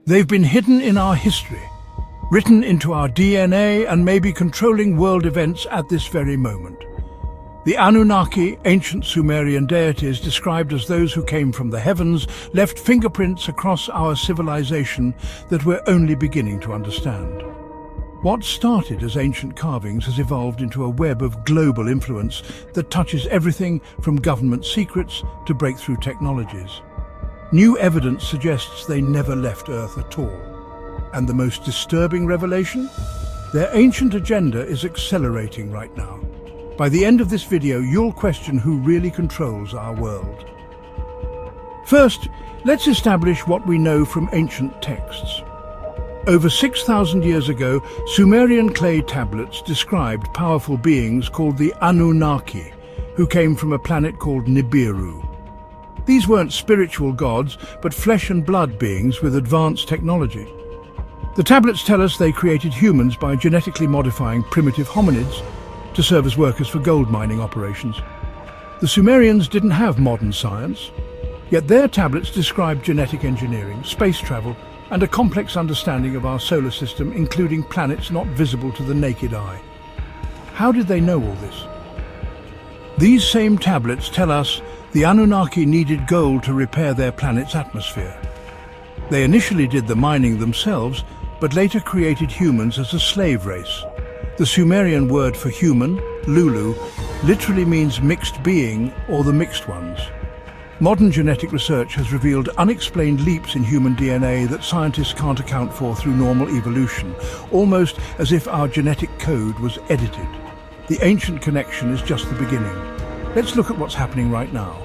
They've been hidden in our history, written into our DNA and maybe controlling world events at this very moment. The Annunaki, ancient Sumerian deities described as those who came from the heavens, left fingerprints across our civilization that we're only beginning to understand. What started as ancient carvings has evolved into a web of global influence that touches everything from government secrets to breakthrough technologies. New evidence suggests they never left Earth at all. And the most disturbing revelation? Their ancient agenda is accelerating right now. By the end of this video, you'll question who really controls our world. First, let's establish what we know from ancient texts. Over 6,000 years ago, Sumerian clay tablets described powerful beings called the Annunaki, who came from a planet called Nibiru. These weren't spiritual gods, but flesh and blood beings with advanced technology. The tablets tell us they created humans by genetically modifying primitive hominids to serve as workers for gold mining operations. The Sumerians didn't have modern science, yet their tablets described genetic engineering, space travel, and a complex understanding of our solar system, including planets not visible to the naked eye. How did they know all this? These same tablets tell us the Anunnaki needed gold to repair their planet's atmosphere. They initially did the mining themselves, but later created humans as a slave race. The Sumerian word for human, Lulu, literally means mixed being or the mixed ones. Modern genetic research has revealed unexplained leaps in human DNA that scientists can't account for through normal evolution, almost as if our genetic code was edited. The ancient connection is just the beginning. Let's look at what's happening right now.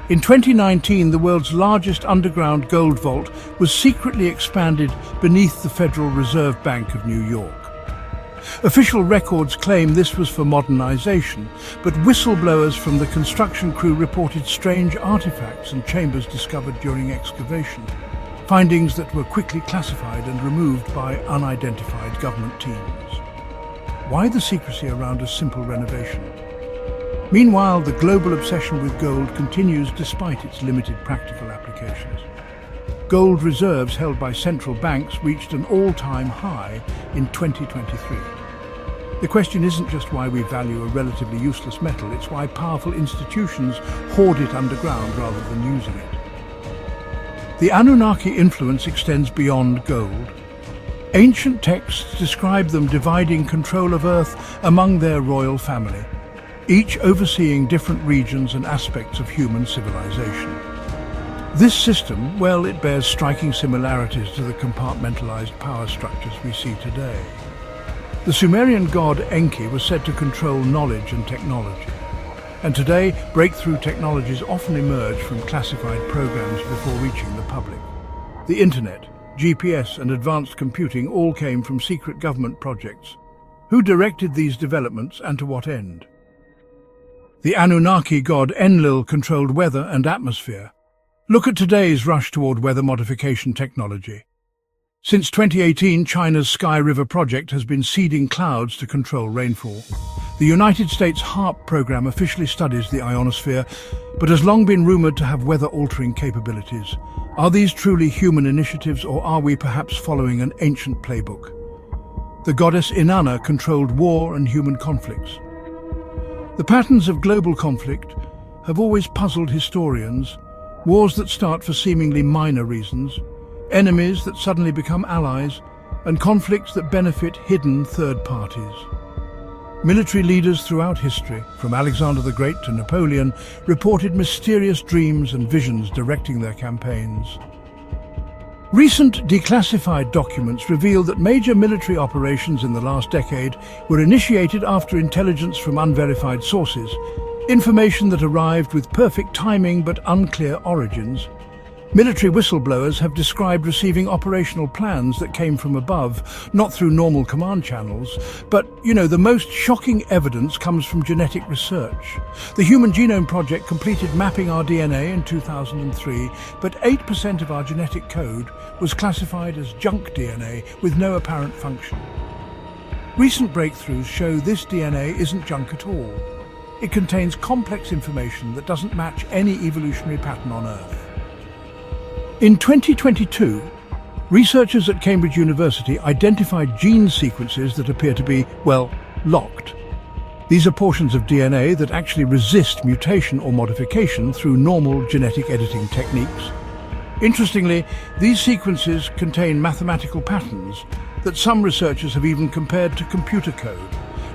In 2019, the world's largest underground gold vault was secretly expanded beneath the Federal Reserve Bank of New York. Official records claim this was for modernization, but whistleblowers from the construction crew reported strange artifacts and chambers discovered during excavation, findings that were quickly classified and removed by unidentified government teams. Why the secrecy around a simple renovation? Meanwhile, the global obsession with gold continues despite its limited practical applications. Gold reserves held by central banks reached an all-time high in 2023. The question isn't just why we value a relatively useless metal, it's why powerful institutions hoard it underground rather than using it. The Anunnaki influence extends beyond gold. Ancient texts describe them dividing control of Earth among their royal family, each overseeing different regions and aspects of human civilization. This system, well, it bears striking similarities to the compartmentalized power structures we see today. The Sumerian god Enki was said to control knowledge and technology, and today breakthrough technologies often emerge from classified programs before reaching the public. The internet, GPS and advanced computing all came from secret government projects. Who directed these developments and to what end? The Anunnaki god Enlil controlled weather and atmosphere. Look at today's rush toward weather modification technology. Since 2018, China's Sky River project has been seeding clouds to control rainfall. The United States HARP program officially studies the ionosphere, but has long been rumored to have weather-altering capabilities. Are these truly human initiatives, or are we perhaps following an ancient playbook? The goddess Inanna controlled war and human conflicts. The patterns of global conflict have always puzzled historians. Wars that start for seemingly minor reasons, enemies that suddenly become allies, and conflicts that benefit hidden third parties. Military leaders throughout history, from Alexander the Great to Napoleon, reported mysterious dreams and visions directing their campaigns. Recent declassified documents reveal that major military operations in the last decade were initiated after intelligence from unverified sources, information that arrived with perfect timing but unclear origins. Military whistleblowers have described receiving operational plans that came from above, not through normal command channels. But, the most shocking evidence comes from genetic research. The Human Genome Project completed mapping our DNA in 2003, but 8% of our genetic code was classified as junk DNA with no apparent function. Recent breakthroughs show this DNA isn't junk at all. It contains complex information that doesn't match any evolutionary pattern on Earth. In 2022, Researchers at Cambridge University identified gene sequences that appear to be, well, locked. These are portions of DNA that actually resist mutation or modification through normal genetic editing techniques. Interestingly, these sequences contain mathematical patterns that some researchers have even compared to computer code.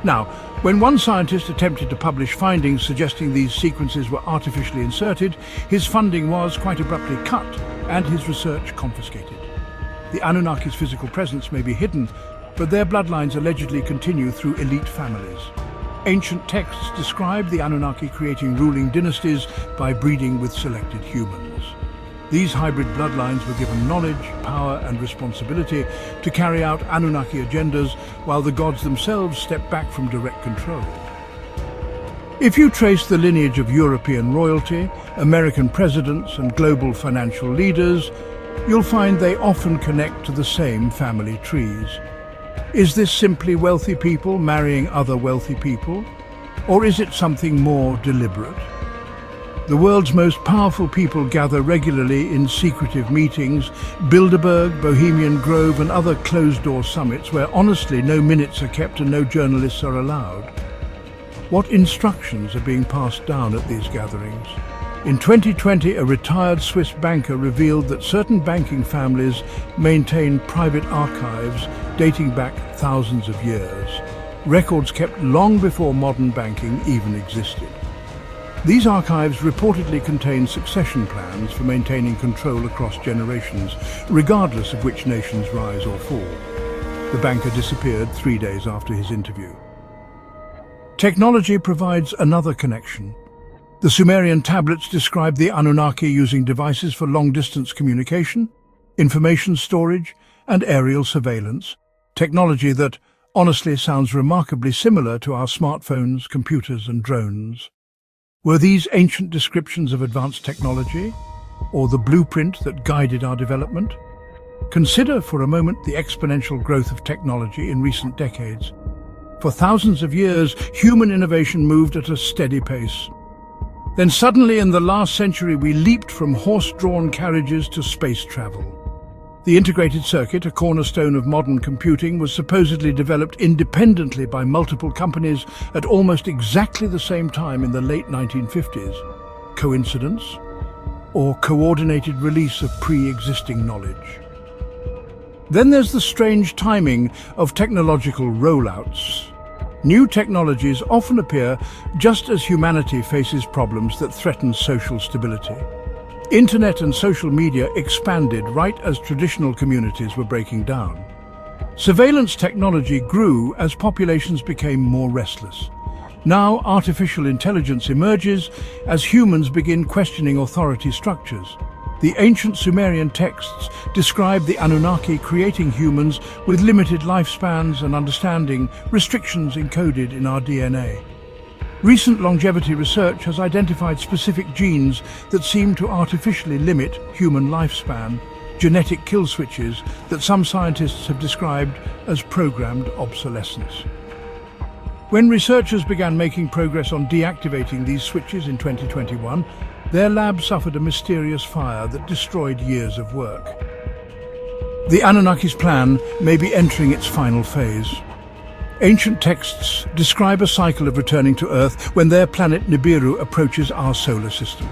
Now, when one scientist attempted to publish findings suggesting these sequences were artificially inserted, his funding was quite abruptly cut and his research confiscated. The Anunnaki's physical presence may be hidden, but their bloodlines allegedly continue through elite families. Ancient texts describe the Anunnaki creating ruling dynasties by breeding with selected humans. These hybrid bloodlines were given knowledge, power and responsibility to carry out Anunnaki agendas, while the gods themselves stepped back from direct control. If you trace the lineage of European royalty, American presidents and global financial leaders, you'll find they often connect to the same family trees. Is this simply wealthy people marrying other wealthy people? Or is it something more deliberate? The world's most powerful people gather regularly in secretive meetings, Bilderberg, Bohemian Grove and other closed-door summits where honestly no minutes are kept and no journalists are allowed. What instructions are being passed down at these gatherings? In 2020, a retired Swiss banker revealed that certain banking families maintain private archives dating back thousands of years, records kept long before modern banking even existed. These archives reportedly contain succession plans for maintaining control across generations, regardless of which nations rise or fall. The banker disappeared 3 days after his interview. Technology provides another connection. The Sumerian tablets describe the Anunnaki using devices for long-distance communication, information storage, and aerial surveillance, technology that, honestly, sounds remarkably similar to our smartphones, computers, and drones. Were these ancient descriptions of advanced technology, or the blueprint that guided our development? Consider for a moment the exponential growth of technology in recent decades. For thousands of years, human innovation moved at a steady pace. Then suddenly in the last century we leaped from horse-drawn carriages to space travel. The integrated circuit, a cornerstone of modern computing, was supposedly developed independently by multiple companies at almost exactly the same time in the late 1950s. Coincidence? Or coordinated release of pre-existing knowledge? Then there's the strange timing of technological rollouts. New technologies often appear just as humanity faces problems that threaten social stability. Internet and social media expanded right as traditional communities were breaking down. Surveillance technology grew as populations became more restless. Now artificial intelligence emerges as humans begin questioning authority structures. The ancient Sumerian texts describe the Anunnaki creating humans with limited lifespans and understanding, restrictions encoded in our DNA. Recent longevity research has identified specific genes that seem to artificially limit human lifespan, genetic kill switches that some scientists have described as programmed obsolescence. When researchers began making progress on deactivating these switches in 2021, their lab suffered a mysterious fire that destroyed years of work. The Anunnaki's plan may be entering its final phase. Ancient texts describe a cycle of returning to Earth when their planet Nibiru approaches our solar system.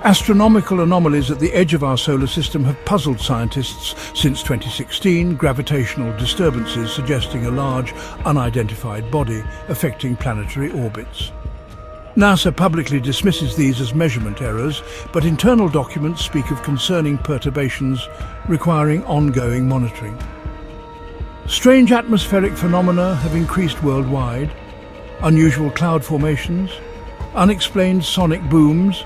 Astronomical anomalies at the edge of our solar system have puzzled scientists since 2016, gravitational disturbances suggesting a large, unidentified body affecting planetary orbits. NASA publicly dismisses these as measurement errors, but internal documents speak of concerning perturbations requiring ongoing monitoring. Strange atmospheric phenomena have increased worldwide. Unusual cloud formations, unexplained sonic booms,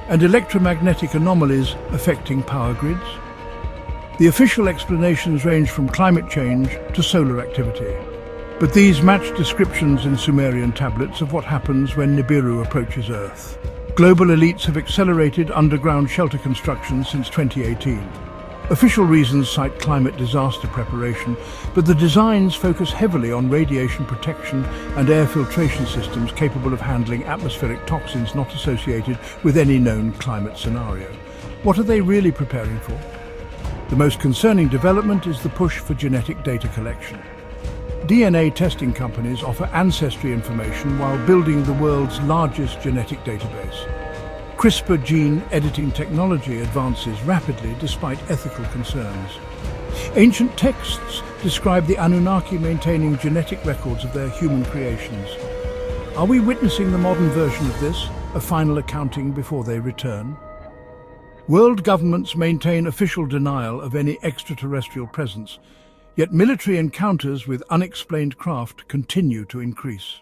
and electromagnetic anomalies affecting power grids. The official explanations range from climate change to solar activity. But these match descriptions in Sumerian tablets of what happens when Nibiru approaches Earth. Global elites have accelerated underground shelter construction since 2018. Official reasons cite climate disaster preparation, but the designs focus heavily on radiation protection and air filtration systems capable of handling atmospheric toxins not associated with any known climate scenario. What are they really preparing for? The most concerning development is the push for genetic data collection. DNA testing companies offer ancestry information while building the world's largest genetic database. CRISPR gene editing technology advances rapidly despite ethical concerns. Ancient texts describe the Anunnaki maintaining genetic records of their human creations. Are we witnessing the modern version of this, a final accounting before they return? World governments maintain official denial of any extraterrestrial presence, yet military encounters with unexplained craft continue to increase.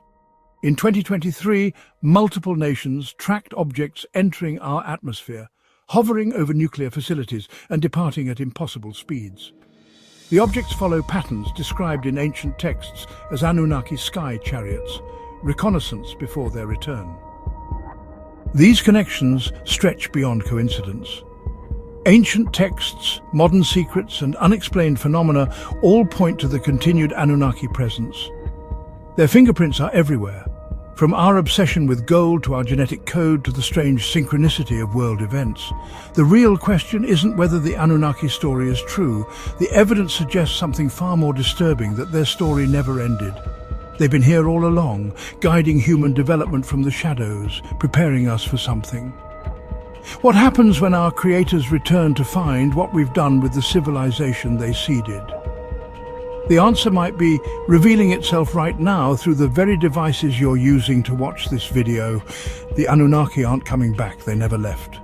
In 2023, multiple nations tracked objects entering our atmosphere, hovering over nuclear facilities and departing at impossible speeds. The objects follow patterns described in ancient texts as Anunnaki sky chariots, reconnaissance before their return. These connections stretch beyond coincidence. Ancient texts, modern secrets, and unexplained phenomena all point to the continued Anunnaki presence. Their fingerprints are everywhere, from our obsession with gold to our genetic code to the strange synchronicity of world events. The real question isn't whether the Anunnaki story is true. The evidence suggests something far more disturbing, that their story never ended. They've been here all along, guiding human development from the shadows, preparing us for something. What happens when our creators return to find what we've done with the civilization they seeded? The answer might be revealing itself right now through the very devices you're using to watch this video. The Anunnaki aren't coming back, they never left.